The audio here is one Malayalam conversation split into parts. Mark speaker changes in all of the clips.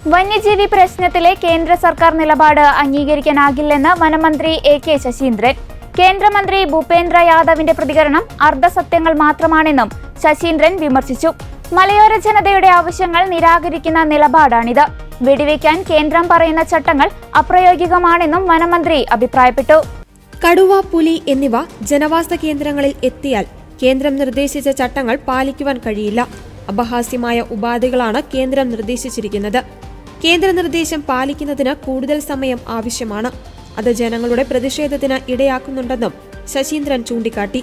Speaker 1: വന്യജീവി പ്രശ്നത്തിലെ കേന്ദ്ര സർക്കാർ നിലപാട് അംഗീകരിക്കാനാകില്ലെന്ന് വനമന്ത്രി എ.കെ. ശശീന്ദ്രൻ. കേന്ദ്രമന്ത്രി ഭൂപേന്ദ്ര യാദവിന്റെ പ്രതികരണം അർദ്ധസത്യങ്ങൾ മാത്രമാണെന്നും ശശീന്ദ്രൻ വിമർശിച്ചു. മലയോര ജനതയുടെ ആവശ്യങ്ങൾ നിരാകരിക്കുന്ന നിലപാടാണിത്. വെടിവെക്കാൻ കേന്ദ്രം പറയുന്ന ചട്ടങ്ങൾ അപ്രായോഗികമാണെന്നും വനമന്ത്രി അഭിപ്രായപ്പെട്ടു.
Speaker 2: കടുവ, പുലി എന്നിവ ജനവാസ കേന്ദ്രങ്ങളിൽ എത്തിയാൽ കേന്ദ്രം നിർദ്ദേശിച്ച ചട്ടങ്ങൾ പാലിക്കുവാൻ കഴിയില്ല. അപഹാസ്യമായ ഉപാധികളാണ് കേന്ദ്രം നിർദ്ദേശിച്ചിരിക്കുന്നത്. കേന്ദ്ര നിർദ്ദേശം പാലിക്കുന്നതിന് കൂടുതൽ സമയം ആവശ്യമാണ്. അത് ജനങ്ങളുടെ പ്രതിഷേധത്തിന് ഇടയാക്കുന്നുണ്ടെന്നും ശശീന്ദ്രൻ ചൂണ്ടിക്കാട്ടി.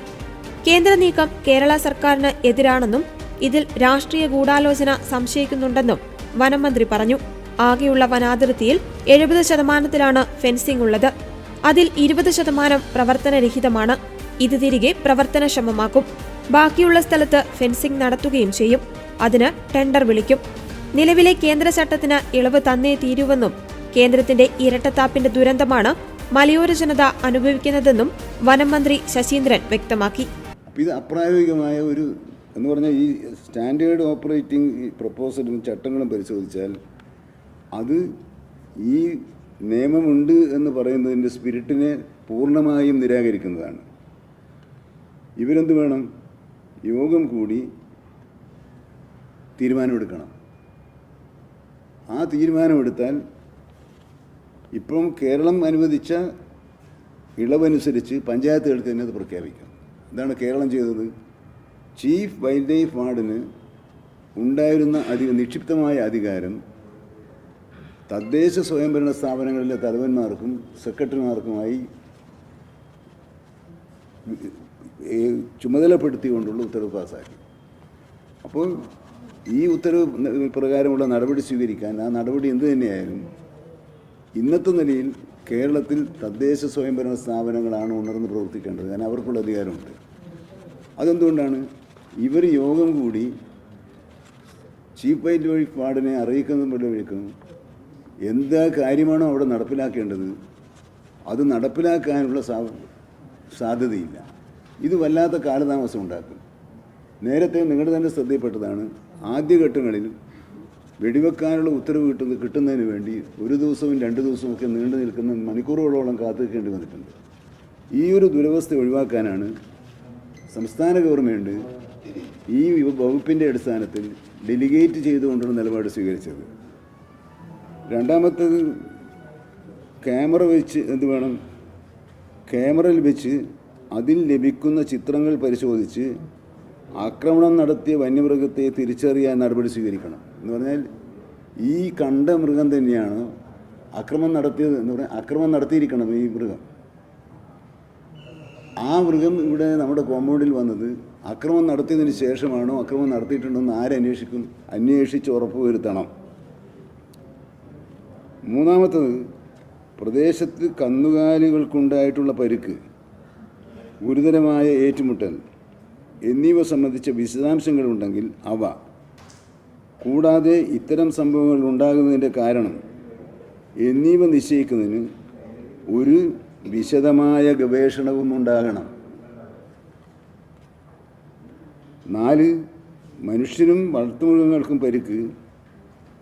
Speaker 2: കേന്ദ്ര നീക്കം കേരള സർക്കാരിന് എതിരാണെന്നും ഇതിൽ രാഷ്ട്രീയ ഗൂഢാലോചന സംശയിക്കുന്നുണ്ടെന്നും വനമന്ത്രി പറഞ്ഞു. ആകെയുള്ള വനാതിർത്തിയിൽ 70% ഫെൻസിംഗ് ഉള്ളത്. അതിൽ 20% പ്രവർത്തനരഹിതമാണ്. ഇത് തിരികെ പ്രവർത്തനക്ഷമമാക്കും. ബാക്കിയുള്ള സ്ഥലത്ത് ഫെൻസിംഗ് നടത്തുകയും ചെയ്യും. അതിന് ടെൻഡർ വിളിക്കും. നിലവിലെ കേന്ദ്ര ചട്ടത്തിന് ഇളവ് തന്നേ തീരുവെന്നും കേന്ദ്രത്തിന്റെ ഇരട്ടത്താപ്പിന്റെ ദുരന്തമാണ് മലയോര ജനത അനുഭവിക്കുന്നതെന്നും വനം മന്ത്രി ശശീന്ദ്രൻ വ്യക്തമാക്കി.
Speaker 3: ഇത് അപ്രായോഗികമായ എന്ന് പറഞ്ഞാൽ ഈ സ്റ്റാൻഡേർഡ് ഓപ്പറേറ്റിംഗ് പ്രപ്പോസലും ചട്ടങ്ങളും പരിശോധിച്ചാൽ അത് ഈ നിയമമുണ്ട് എന്ന് പറയുന്നതിൻ്റെ സ്പിരിറ്റിനെ പൂർണ്ണമായും നിരാകരിക്കുന്നതാണ്. ഇവരെന്ത് വേണം? യോഗം കൂടി തീരുമാനമെടുക്കണം. ആ തീരുമാനമെടുത്താൽ ഇപ്പം കേരളം അനുവദിച്ച ഇളവനുസരിച്ച് പഞ്ചായത്തുകൾക്ക് തന്നെ അത് പ്രഖ്യാപിക്കാം. ഇതാണ് കേരളം ചെയ്തത്. ചീഫ് വൈൽഡ് ലൈഫ് വാർഡന് ഉണ്ടായിരുന്ന നിക്ഷിപ്തമായ അധികാരം തദ്ദേശ സ്വയംഭരണ സ്ഥാപനങ്ങളിലെ തലവന്മാർക്കും സെക്രട്ടറിമാർക്കുമായി ചുമതലപ്പെടുത്തിക്കൊണ്ടുള്ള ഉത്തരവ് പാസ്സാക്കി. അപ്പോൾ ഈ ഉത്തരവ് പ്രകാരമുള്ള നടപടി സ്വീകരിക്കാൻ ആ നടപടി എന്തു തന്നെയായാലും ഇന്നത്തെ നിലയിൽ കേരളത്തിൽ തദ്ദേശ സ്വയംഭരണ സ്ഥാപനങ്ങളാണ് ഉണർന്ന് പ്രവർത്തിക്കേണ്ടത്. കാരണം അവർക്കുള്ള അധികാരമുണ്ട്. അതെന്തുകൊണ്ടാണ്? ഇവർ യോഗം കൂടി ചീഫ് വൈൽഡ് ലൈഫ് വാർഡിനെ അറിയിക്കുന്നതിലേക്കും എന്താ കാര്യമാണോ അവിടെ നടപ്പിലാക്കേണ്ടത് അത് നടപ്പിലാക്കാനുള്ള സാധ്യതയില്ല. ഇത് വല്ലാത്ത കാലതാമസം ഉണ്ടാക്കും. നേരത്തെ നിങ്ങളുടെ തന്നെ ശ്രദ്ധയിൽപ്പെട്ടതാണ്, ആദ്യഘട്ടങ്ങളിൽ വെടിവെക്കാനുള്ള ഉത്തരവ് കിട്ടുന്നതിന് വേണ്ടി 1 ദിവസവും 2 ദിവസവും ഒക്കെ നീണ്ടു നിൽക്കുന്ന മണിക്കൂറുകളോളം കാത്തിരിക്കേണ്ടി വന്നിട്ടുണ്ട്. ഈ ഒരു ദുരവസ്ഥ ഒഴിവാക്കാനാണ് സംസ്ഥാന ഗവൺമെൻറ് ഈ വകുപ്പിൻ്റെ അടിസ്ഥാനത്തിൽ ഡെലിഗേറ്റ് ചെയ്തുകൊണ്ടുള്ള നിലപാട് സ്വീകരിച്ചത്. രണ്ടാമത്തേത് ക്യാമറ വെച്ച് ക്യാമറയിൽ വെച്ച് അതിൽ ലഭിക്കുന്ന ചിത്രങ്ങൾ പരിശോധിച്ച് ആക്രമണം നടത്തിയ വന്യമൃഗത്തെ തിരിച്ചറിയാൻ നടപടി സ്വീകരിക്കണം. എന്ന് പറഞ്ഞാൽ ഈ കണ്ട മൃഗം തന്നെയാണ് ആക്രമണം നടത്തിയത് എന്ന് പറഞ്ഞാൽ ആക്രമണം നടത്തിയിരിക്കണം ഈ മൃഗം. ആ മൃഗം ഇവിടെ നമ്മുടെ കോമ്പൗണ്ടിൽ വന്നത് ആക്രമണം നടത്തിയതിന് ശേഷമാണോ ആക്രമണം നടത്തിയിട്ടുണ്ടെന്ന് ആരന്വേഷിക്കും? അന്വേഷിച്ച് ഉറപ്പുവരുത്തണം. മൂന്നാമത്തത് പ്രദേശത്ത് കന്നുകാലികൾക്കുണ്ടായിട്ടുള്ള പരിക്ക്, ഗുരുതരമായ ഏറ്റുമുട്ടൽ എന്നിവ സംബന്ധിച്ച വിശദാംശങ്ങളുണ്ടെങ്കിൽ അവ, കൂടാതെ ഇത്തരം സംഭവങ്ങൾ ഉണ്ടാകുന്നതിൻ്റെ കാരണം എന്നിവ നിശ്ചയിക്കുന്നതിന് ഒരു വിശദമായ ഗവേഷണവും ഉണ്ടാകണം. 4 മനുഷ്യരും വളർത്തുമൃഗങ്ങൾക്കും പരിക്ക്,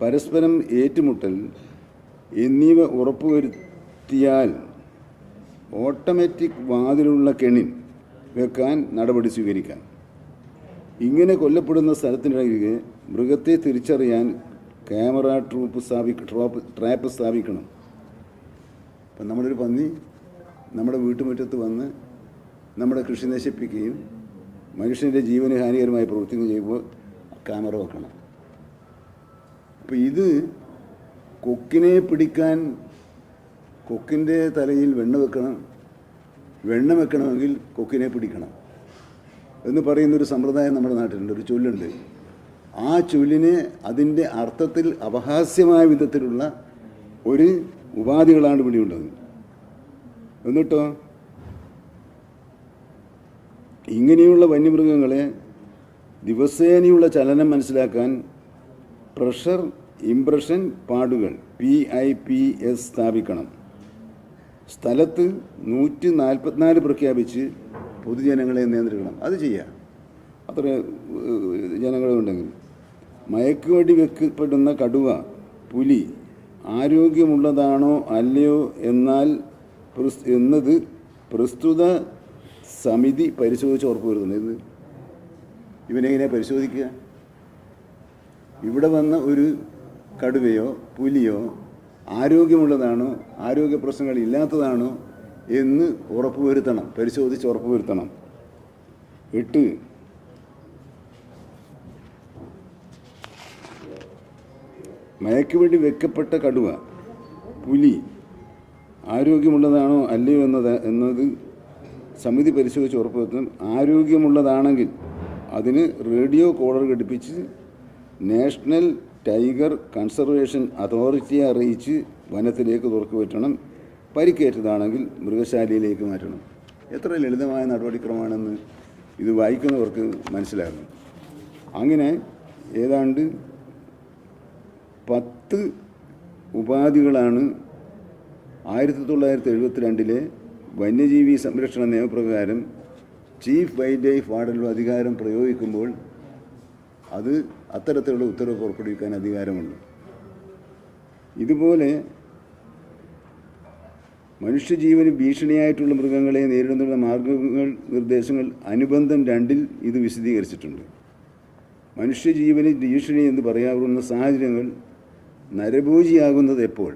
Speaker 3: പരസ്പരം ഏറ്റുമുട്ടൽ എന്നിവ ഉറപ്പുവരുത്തിയാൽ ഓട്ടോമാറ്റിക് വാതിലുള്ള കെണി വെക്കാൻ നടപടി സ്വീകരിക്കാം. ഇങ്ങനെ കൊല്ലപ്പെടുന്ന സ്ഥലത്തിനിടയിൽ മൃഗത്തെ തിരിച്ചറിയാൻ ക്യാമറ ട്രാപ്പ് സ്ഥാപിക്കണം. ഇപ്പം നമ്മളൊരു പന്നി നമ്മുടെ വീട്ടുമുറ്റത്ത് വന്ന് നമ്മുടെ കൃഷി നശിപ്പിക്കുകയും മനുഷ്യൻ്റെ ജീവന് ഹാനികരമായി പ്രവർത്തിക്കുകയും ചെയ്യുമ്പോൾ ക്യാമറ വെക്കണം. അപ്പോൾ ഇത് കൊക്കിനെ പിടിക്കാൻ കൊക്കിൻ്റെ തലയിൽ വെണ്ണ വെക്കണമെങ്കിൽ കൊക്കിനെ പിടിക്കണം എന്ന് പറയുന്നൊരു സമ്പ്രദായം നമ്മുടെ നാട്ടിലുണ്ട്. ഒരു ചൊല്ലുണ്ട്. ആ ചൊല്ലിനെ അതിൻ്റെ അർത്ഥത്തിൽ അപഹാസ്യമായ വിധത്തിലുള്ള ഒരു ഉപാധികളാണ് പിടിയുള്ളത്. എന്നിട്ടോ ഇങ്ങനെയുള്ള വന്യമൃഗങ്ങളെ ദിവസേനയുള്ള ചലനം മനസ്സിലാക്കാൻ പ്രഷർ ഇംപ്രഷൻ പാഡുകൾ PIPS സ്ഥാപിക്കണം. സ്ഥലത്ത് 144 പ്രഖ്യാപിച്ച് പൊതുജനങ്ങളെ നിയന്ത്രിക്കണം. അത് ചെയ്യാം. അത്ര ജനങ്ങളുണ്ടെങ്കിൽ മയക്കുവെടി വെക്കപ്പെടുന്ന കടുവ, പുലി ആരോഗ്യമുള്ളതാണോ അല്ലയോ എന്നത് പ്രസ്തുത സമിതി പരിശോധിച്ച് ഉറപ്പുവരുത്തുന്നത്. ഇത് ഇവനെങ്ങനെ പരിശോധിക്കുക? ഇവിടെ വന്ന ഒരു കടുവയോ പുലിയോ ആരോഗ്യമുള്ളതാണോ ആരോഗ്യ പ്രശ്നങ്ങൾ ഇല്ലാത്തതാണോ എന്ന് ഉറപ്പുവരുത്തണം, പരിശോധിച്ച് ഉറപ്പുവരുത്തണം. 8 മയക്കുവെടി വെക്കപ്പെട്ട കടുവ പുലി ആരോഗ്യമുള്ളതാണോ അല്ലയോ എന്നത് സമിതി പരിശോധിച്ച് ഉറപ്പുവരുത്തണം. ആരോഗ്യമുള്ളതാണെങ്കിൽ അതിന് റേഡിയോ കോളർ ഘടിപ്പിച്ച് നാഷണൽ ടൈഗർ കൺസർവേഷൻ അതോറിറ്റിയെ അറിയിച്ച് വനത്തിലേക്ക് തുറക്കുപറ്റണം. പരിക്കേറ്റതാണെങ്കിൽ മൃഗശാലയിലേക്ക് മാറ്റണം. എത്ര ലളിതമായ നടപടിക്രമമാണെന്ന് ഇത് വായിക്കുന്നവർക്ക് മനസ്സിലാകും. അങ്ങനെ ഏതാണ്ട് 10 ഉപാധികളാണ് 1972 വന്യജീവി സംരക്ഷണ നിയമപ്രകാരം ചീഫ് വൈൽഡ് ലൈഫ് വാർഡനിൽ അധികാരം പ്രയോഗിക്കുമ്പോൾ അത് അത്തരത്തിലുള്ള ഉത്തരവ് പുറപ്പെടുവിക്കാൻ അധികാരമുണ്ട്. ഇതുപോലെ മനുഷ്യജീവന് ഭീഷണിയായിട്ടുള്ള മൃഗങ്ങളെ നേരിടുന്നതിനുള്ള മാർഗങ്ങൾ നിർദ്ദേശങ്ങൾ അനുബന്ധം 2 ഇത് വിശദീകരിച്ചിട്ടുണ്ട്. മനുഷ്യജീവന് ഭീഷണി എന്ന് പറയാവുന്ന സാഹചര്യങ്ങൾ നരഭോജിയാകുന്നത് എപ്പോൾ?